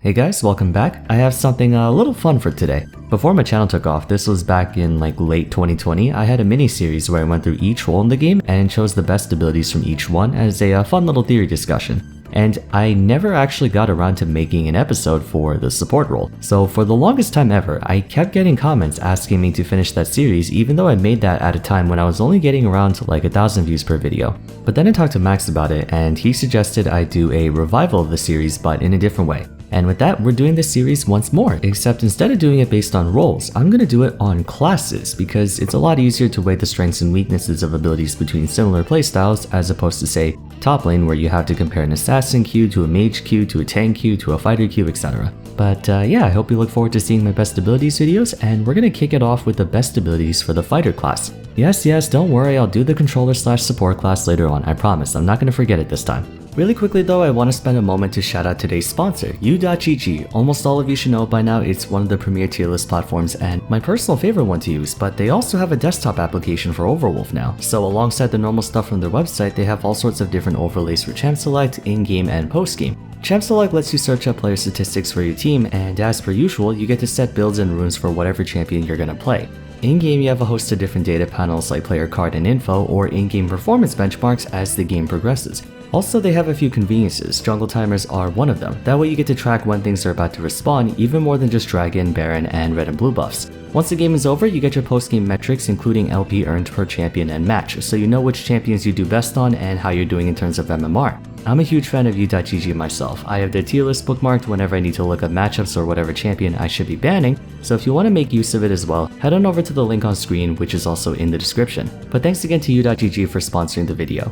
Hey guys, welcome back. I have something a little fun for today. Before my channel took off, this was back in late 2020, I had a mini-series where I went through each role in the game and chose the best abilities from each one as a fun little theory discussion. And I never actually got around to making an episode for the support role. So for the longest time ever, I kept getting comments asking me to finish that series even though I made that at a time when I was only getting around to 1,000 views per video. But then I talked to Max about it and he suggested I do a revival of the series but in a different way. And with that, we're doing this series once more, except instead of doing it based on roles, I'm going to do it on classes because it's a lot easier to weigh the strengths and weaknesses of abilities between similar playstyles as opposed to say top lane where you have to compare an assassin queue to a mage queue to a tank queue to a fighter queue, etc. But yeah, I hope you look forward to seeing my best abilities videos, and we're going to kick it off with the best abilities for the fighter class. Yes, don't worry, I'll do the controller/support class later on, I promise, I'm not going to forget it this time. Really quickly though, I want to spend a moment to shout out today's sponsor, U.GG. Almost all of you should know by now it's one of the premier tier list platforms and my personal favorite one to use, but they also have a desktop application for Overwolf now. So alongside the normal stuff from their website, they have all sorts of different overlays for champ select, in-game and post-game. Champ Select lets you search up player statistics for your team, and as per usual, you get to set builds and runes for whatever champion you're gonna play. In-game, you have a host of different data panels like player card and info or in-game performance benchmarks as the game progresses. Also, they have a few conveniences. Jungle timers are one of them. That way you get to track when things are about to respawn, even more than just Dragon, Baron, and Red and Blue buffs. Once the game is over, you get your post-game metrics including LP earned per champion and match, so you know which champions you do best on and how you're doing in terms of MMR. I'm a huge fan of U.GG myself. I have their tier list bookmarked whenever I need to look up matchups or whatever champion I should be banning, so if you want to make use of it as well, head on over to the link on screen, which is also in the description. But thanks again to U.GG for sponsoring the video.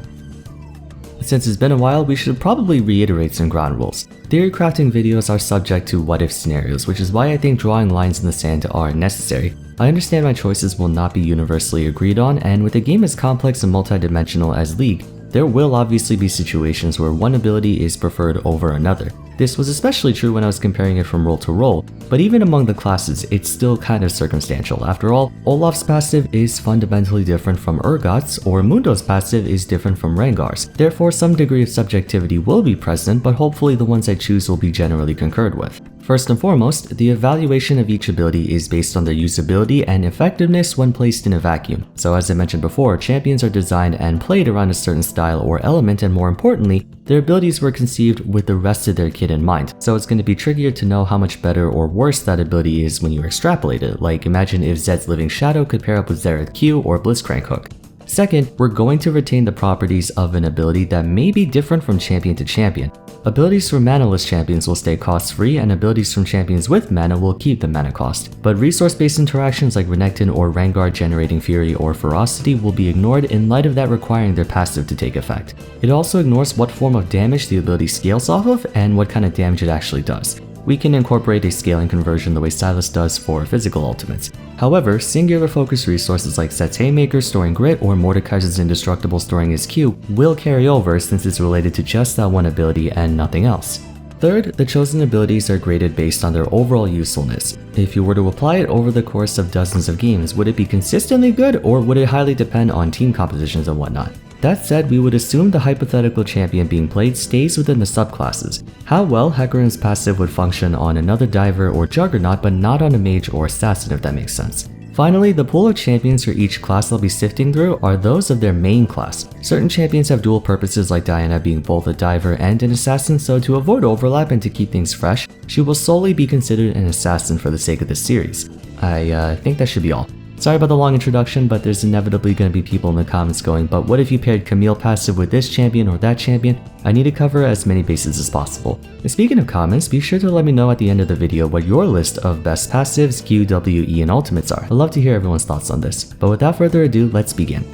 Since it's been a while, we should probably reiterate some ground rules. Theory crafting videos are subject to what-if scenarios, which is why I think drawing lines in the sand are necessary. I understand my choices will not be universally agreed on, and with a game as complex and multidimensional as League, there will obviously be situations where one ability is preferred over another. This was especially true when I was comparing it from role to role, but even among the classes, it's still kind of circumstantial. After all, Olaf's passive is fundamentally different from Urgot's, or Mundo's passive is different from Rengar's. Therefore, some degree of subjectivity will be present, but hopefully the ones I choose will be generally concurred with. First and foremost, the evaluation of each ability is based on their usability and effectiveness when placed in a vacuum. So as I mentioned before, champions are designed and played around a certain style or element, and more importantly, their abilities were conceived with the rest of their kit in mind. So it's going to be trickier to know how much better or worse that ability is when you extrapolate it. Like imagine if Zed's Living Shadow could pair up with Xerath Q or Blitzcrank Hook. Second, we're going to retain the properties of an ability that may be different from champion to champion. Abilities from mana-less champions will stay cost-free, and abilities from champions with mana will keep the mana cost. But resource-based interactions like Renekton or Rengar generating Fury or Ferocity will be ignored in light of that requiring their passive to take effect. It also ignores what form of damage the ability scales off of and what kind of damage it actually does. We can incorporate a scaling conversion the way Silas does for physical ultimates. However, singular focus resources like Set's Haymaker storing Grit or Mordekaiser's Indestructible storing his Q will carry over since it's related to just that one ability and nothing else. Third, the chosen abilities are graded based on their overall usefulness. If you were to apply it over the course of dozens of games, would it be consistently good or would it highly depend on team compositions and whatnot? That said, we would assume the hypothetical champion being played stays within the subclasses. How well Hecarim's passive would function on another diver or juggernaut but not on a mage or assassin, if that makes sense. Finally, the pool of champions for each class I'll be sifting through are those of their main class. Certain champions have dual purposes like Diana being both a diver and an assassin, so to avoid overlap and to keep things fresh, she will solely be considered an assassin for the sake of this series. I think that should be all. Sorry about the long introduction, but there's inevitably going to be people in the comments going, but what if you paired Camille passive with this champion or that champion? I need to cover as many bases as possible. And speaking of comments, be sure to let me know at the end of the video what your list of best passives, Q, W, E, and ultimates are. I'd love to hear everyone's thoughts on this. But without further ado, let's begin.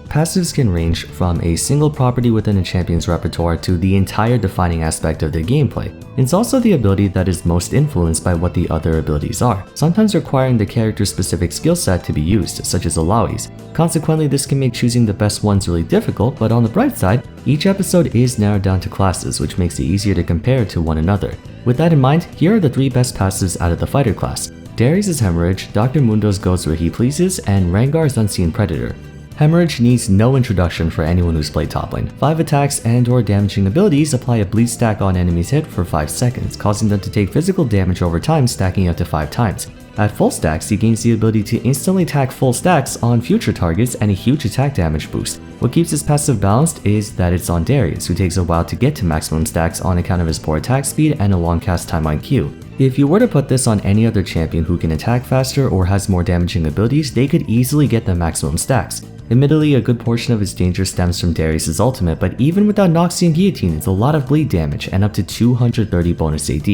Passives can range from a single property within a champion's repertoire to the entire defining aspect of their gameplay. It's also the ability that is most influenced by what the other abilities are, sometimes requiring the character's specific skill set to be used, such as Alawi's. Consequently, this can make choosing the best ones really difficult, but on the bright side, each episode is narrowed down to classes, which makes it easier to compare to one another. With that in mind, here are the 3 best passives out of the fighter class. Darius' Hemorrhage, Dr. Mundo's Goes Where He Pleases, and Rengar's Unseen Predator. Hemorrhage needs no introduction for anyone who's played top lane. 5 attacks and or damaging abilities apply a bleed stack on enemies hit for 5 seconds, causing them to take physical damage over time, stacking up to 5 times. At full stacks, he gains the ability to instantly attack full stacks on future targets and a huge attack damage boost. What keeps his passive balanced is that it's on Darius, who takes a while to get to maximum stacks on account of his poor attack speed and a long cast time on Q. If you were to put this on any other champion who can attack faster or has more damaging abilities, they could easily get the maximum stacks. Admittedly, a good portion of his danger stems from Darius' ultimate, but even without Noxian Guillotine, it's a lot of bleed damage and up to 230 bonus AD.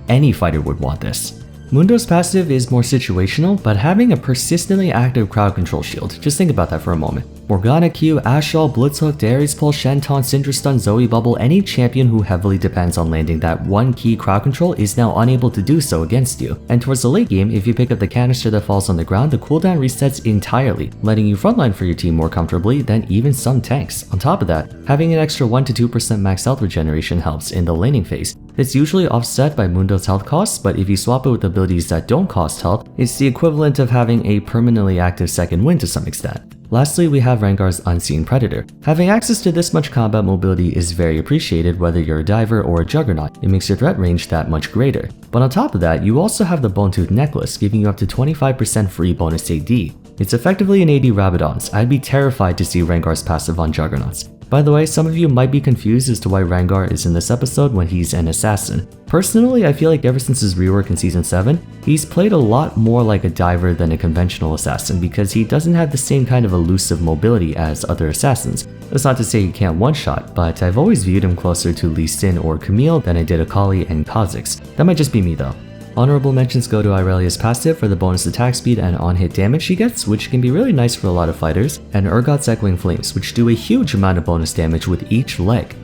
Any fighter would want this. Mundo's passive is more situational, but having a persistently active crowd control shield. Just think about that for a moment. Morgana Q, Ashall, Blitzhook, Darius Pull, Shenton, Syndra Stun, Zoe Bubble, any champion who heavily depends on landing that one key crowd control is now unable to do so against you. And towards the late game, if you pick up the canister that falls on the ground, the cooldown resets entirely, letting you frontline for your team more comfortably than even some tanks. On top of that, having an extra 1-2% max health regeneration helps in the laning phase. It's usually offset by Mundo's health costs, but if you swap it with abilities that don't cost health, it's the equivalent of having a permanently active second wind to some extent. Lastly, we have Rengar's Unseen Predator. Having access to this much combat mobility is very appreciated whether you're a diver or a juggernaut. It makes your threat range that much greater. But on top of that, you also have the Bone Tooth Necklace, giving you up to 25% free bonus AD. It's effectively an AD Rabadon's. I'd be terrified to see Rengar's passive on juggernauts. By the way, some of you might be confused as to why Rengar is in this episode when he's an assassin. Personally, I feel like ever since his rework in Season 7, he's played a lot more like a diver than a conventional assassin because he doesn't have the same kind of elusive mobility as other assassins. That's not to say he can't one-shot, but I've always viewed him closer to Lee Sin or Camille than I did Akali and Kha'Zix. That might just be me though. Honorable mentions go to Irelia's passive for the bonus attack speed and on-hit damage she gets, which can be really nice for a lot of fighters, and Urgot's Echoing Flames, which do a huge amount of bonus damage with each leg.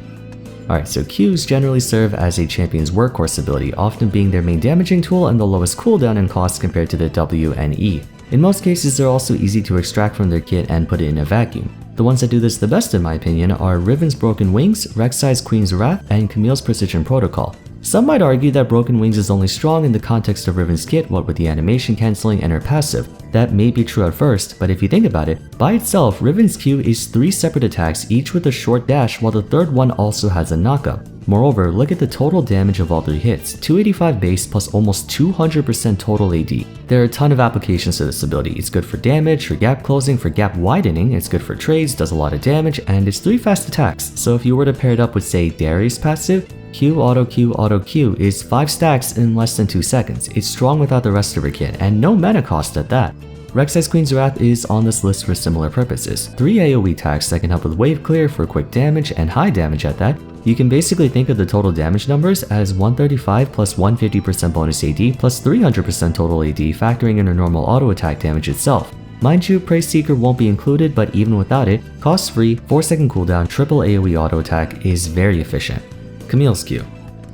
Alright, so Qs generally serve as a champion's workhorse ability, often being their main damaging tool and the lowest cooldown and cost compared to the W and E. In most cases, they're also easy to extract from their kit and put it in a vacuum. The ones that do this the best in my opinion are Riven's Broken Wings, Rek'Sai's Queen's Wrath, and Camille's Precision Protocol. Some might argue that Broken Wings is only strong in the context of Riven's kit, what with the animation cancelling and her passive. That may be true at first, but if you think about it, by itself, Riven's Q is 3 separate attacks, each with a short dash, while the third one also has a knockup. Moreover, look at the total damage of all 3 hits, 285 base plus almost 200% total AD. There are a ton of applications to this ability. It's good for damage, for gap closing, for gap widening, it's good for trades, does a lot of damage, and it's 3 fast attacks. So if you were to pair it up with say Darius passive, Q auto Q auto Q is 5 stacks in less than 2 seconds. It's strong without the rest of her kit, and no mana cost at that. Rek'Sai's Queen's Wrath is on this list for similar purposes. 3 AoE attacks that can help with wave clear for quick damage and high damage at that. You can basically think of the total damage numbers as 135 plus 150% bonus AD plus 300% total AD, factoring in a normal auto attack damage itself. Mind you, Praise Seeker won't be included, but even without it, cost free, 4-second cooldown, triple AoE auto attack is very efficient. Camille's Q.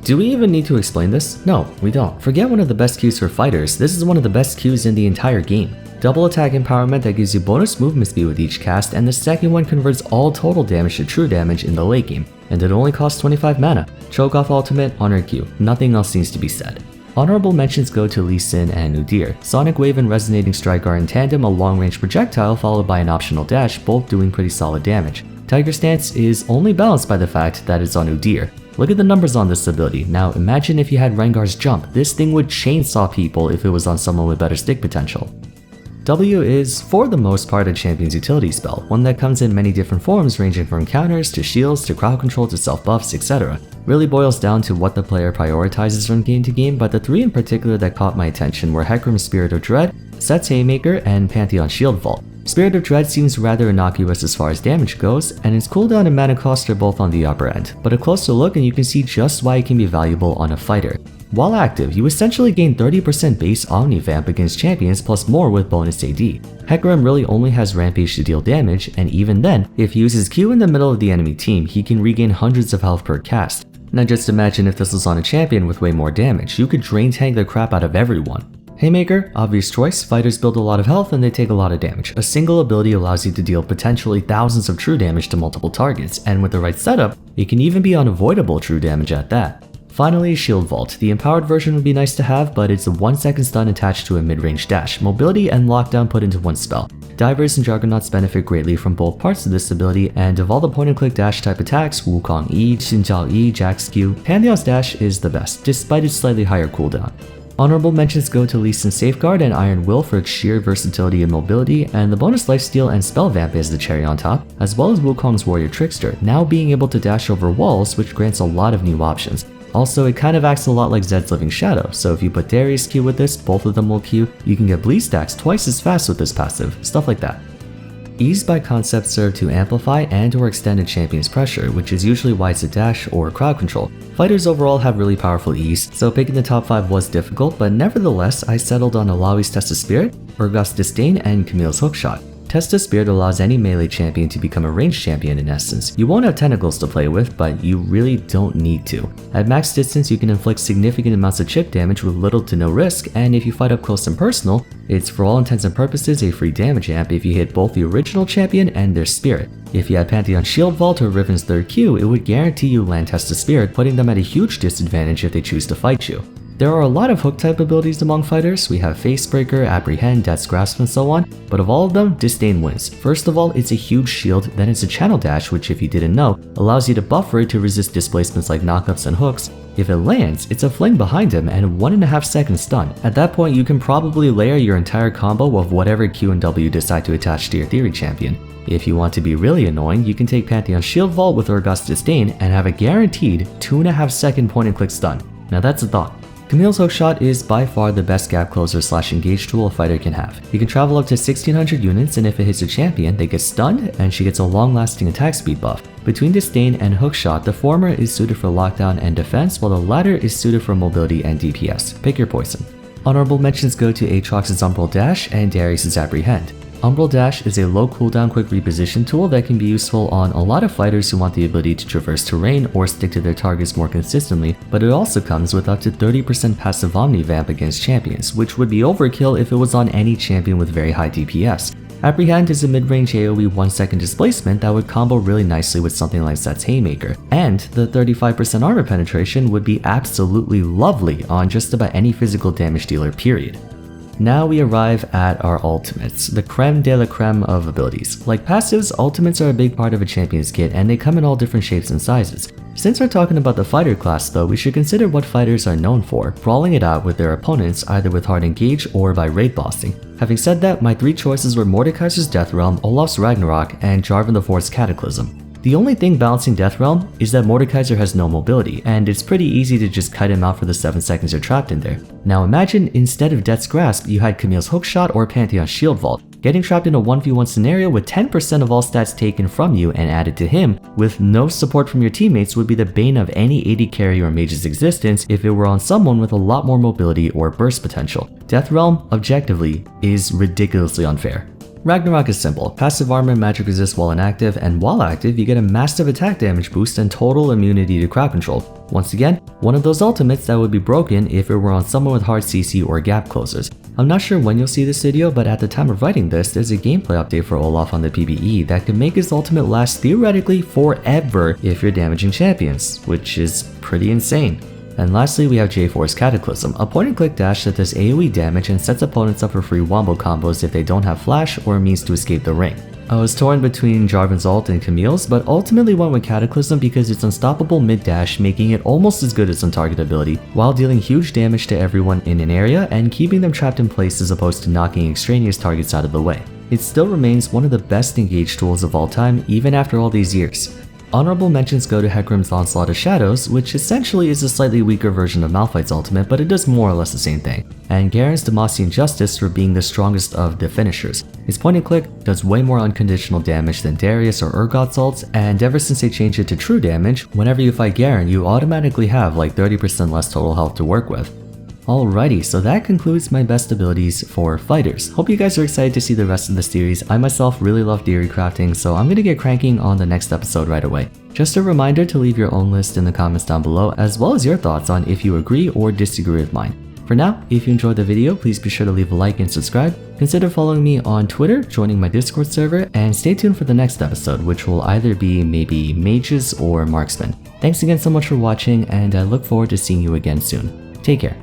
Do we even need to explain this? No, we don't. Forget one of the best Qs for fighters, this is one of the best Qs in the entire game. Double attack empowerment that gives you bonus movement speed with each cast, and the second one converts all total damage to true damage in the late game, and it only costs 25 mana. Choke off ultimate, honor Q. Nothing else needs to be said. Honorable mentions go to Lee Sin and Udyr. Sonic Wave and Resonating Strike are in tandem, a long-range projectile followed by an optional dash, both doing pretty solid damage. Tiger Stance is only balanced by the fact that it's on Udyr. Look at the numbers on this ability. Now imagine if you had Rengar's Jump. This thing would chainsaw people if it was on someone with better stick potential. W is, for the most part, a champion's utility spell, one that comes in many different forms ranging from counters, to shields, to crowd control, to self-buffs, etc. Really boils down to what the player prioritizes from game to game, but the 3 in particular that caught my attention were Hecarim's Spirit of Dread, Set's Haymaker, and Pantheon's Shield Vault. Spirit of Dread seems rather innocuous as far as damage goes, and its cooldown and mana cost are both on the upper end, but a closer look and you can see just why it can be valuable on a fighter. While active, you essentially gain 30% base Omnivamp against champions plus more with bonus AD. Hecarim really only has Rampage to deal damage, and even then, if he uses Q in the middle of the enemy team, he can regain hundreds of health per cast. Now just imagine if this was on a champion with way more damage, you could drain tank the crap out of everyone. Haymaker, obvious choice, fighters build a lot of health and they take a lot of damage. A single ability allows you to deal potentially thousands of true damage to multiple targets, and with the right setup, it can even be unavoidable true damage at that. Finally, Shield Vault. The empowered version would be nice to have, but it's a 1 second stun attached to a mid-range dash, mobility and lockdown put into one spell. Divers and Juggernauts benefit greatly from both parts of this ability, and of all the point-and-click dash type attacks, Wukong E, Xinjiao E, Jax Q, Pantheon's dash is the best, despite its slightly higher cooldown. Honorable mentions go to Lee Sin's Safeguard and Iron Will for its sheer versatility and mobility, and the bonus lifesteal and spell vamp is the cherry on top, as well as Wukong's Warrior Trickster, now being able to dash over walls, which grants a lot of new options. Also, it kind of acts a lot like Zed's Living Shadow, so if you put Darius Q with this, both of them will Q, you can get bleed stacks twice as fast with this passive, stuff like that. Ease by concept serve to amplify and or extend a champion's pressure, which is usually why it's a dash or crowd control. Fighters overall have really powerful ease, so picking the top 5 was difficult, but nevertheless I settled on Alawi's Test of Spirit, Urgot's Disdain, and Camille's Hookshot. Test of Spirit allows any melee champion to become a ranged champion in essence. You won't have tentacles to play with, but you really don't need to. At max distance, you can inflict significant amounts of chip damage with little to no risk, and if you fight up close and personal, it's for all intents and purposes a free damage amp if you hit both the original champion and their spirit. If you had Pantheon's Shield Vault or Riven's 3rd Q, it would guarantee you land Test of Spirit, putting them at a huge disadvantage if they choose to fight you. There are a lot of hook type abilities among fighters. We have Facebreaker, Apprehend, Death's Grasp, and so on, but of all of them, Disdain wins. First of all, it's a huge shield, then it's a channel dash, which if you didn't know, allows you to buffer it to resist displacements like knockups and hooks. If it lands, it's a fling behind him and 1.5 second stun. At that point, you can probably layer your entire combo of whatever Q and W decide to attach to your Theory champion. If you want to be really annoying, you can take Pantheon's Shield Vault with Urgot's Disdain and have a guaranteed 2.5 second point and click stun. Now that's a thought. Camille's Hookshot is by far the best gap closer / engage tool a fighter can have. You can travel up to 1600 units, and if it hits a champion, they get stunned and she gets a long-lasting attack speed buff. Between Disdain and Hookshot, the former is suited for lockdown and defense, while the latter is suited for mobility and DPS. Pick your poison. Honorable mentions go to Aatrox's Umbral Dash and Darius' Apprehend. Umbral Dash is a low cooldown quick reposition tool that can be useful on a lot of fighters who want the ability to traverse terrain or stick to their targets more consistently, but it also comes with up to 30% passive Omni Vamp against champions, which would be overkill if it was on any champion with very high DPS. Apprehend is a mid-range AoE 1 second displacement that would combo really nicely with something like Zed's Haymaker, and the 35% armor penetration would be absolutely lovely on just about any physical damage dealer, period. Now we arrive at our ultimates, the creme de la creme of abilities. Like passives, ultimates are a big part of a champion's kit and they come in all different shapes and sizes. Since we're talking about the fighter class though, we should consider what fighters are known for, brawling it out with their opponents either with hard engage or by raid bossing. Having said that, my 3 choices were Mordekaiser's Death Realm, Olaf's Ragnarok, and Jarvan the Fourth's Cataclysm. The only thing balancing Death Realm is that Mordekaiser has no mobility, and it's pretty easy to just kite him out for the 7 seconds you're trapped in there. Now imagine instead of Death's Grasp, you had Camille's Hookshot or Pantheon's Shield Vault. Getting trapped in a 1v1 scenario with 10% of all stats taken from you and added to him, with no support from your teammates, would be the bane of any AD carry or mage's existence if it were on someone with a lot more mobility or burst potential. Death Realm, objectively, is ridiculously unfair. Ragnarok is simple. Passive armor and magic resist while inactive, and while active, you get a massive attack damage boost and total immunity to crowd control. Once again, one of those ultimates that would be broken if it were on someone with hard CC or gap closers. I'm not sure when you'll see this video, but at the time of writing this, there's a gameplay update for Olaf on the PvE that can make his ultimate last theoretically forever if you're damaging champions, which is pretty insane. And lastly, we have J4's Cataclysm, a point-and-click dash that does AoE damage and sets opponents up for free wombo combos if they don't have flash or a means to escape the ring. I was torn between Jarvan's ult and Camille's, but ultimately went with Cataclysm because it's unstoppable mid-dash, making it almost as good as on-target ability, while dealing huge damage to everyone in an area and keeping them trapped in place as opposed to knocking extraneous targets out of the way. It still remains one of the best engage tools of all time, even after all these years. Honorable mentions go to Hecarim's Onslaught of Shadows, which essentially is a slightly weaker version of Malphite's ultimate, but it does more or less the same thing, and Garen's Demacian Justice for being the strongest of the finishers. His point and click does way more unconditional damage than Darius or Urgot's ults, and ever since they changed it to true damage, whenever you fight Garen, you automatically have like 30% less total health to work with. Alrighty, so that concludes my best abilities for fighters. Hope you guys are excited to see the rest of the series. I myself really love theory crafting, so I'm gonna get cranking on the next episode right away. Just a reminder to leave your own list in the comments down below, as well as your thoughts on if you agree or disagree with mine. For now, if you enjoyed the video, please be sure to leave a like and subscribe. Consider following me on Twitter, joining my Discord server, and stay tuned for the next episode, which will either be maybe mages or marksmen. Thanks again so much for watching, and I look forward to seeing you again soon. Take care.